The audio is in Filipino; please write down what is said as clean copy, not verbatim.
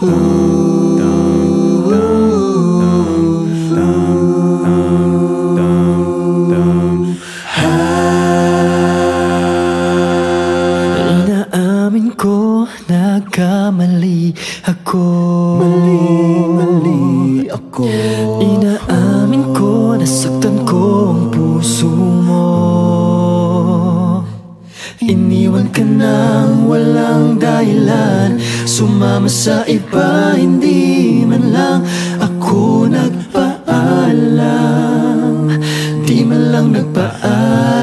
Inaamin ko, nagkamali ako. Mali ako. Inaamin ko, nasaktan ko ang puso mo. Iniwan ka nang walang dahilan, sumama sa iba, hindi man lang ako nagpaalam. Di man lang nagpaalam.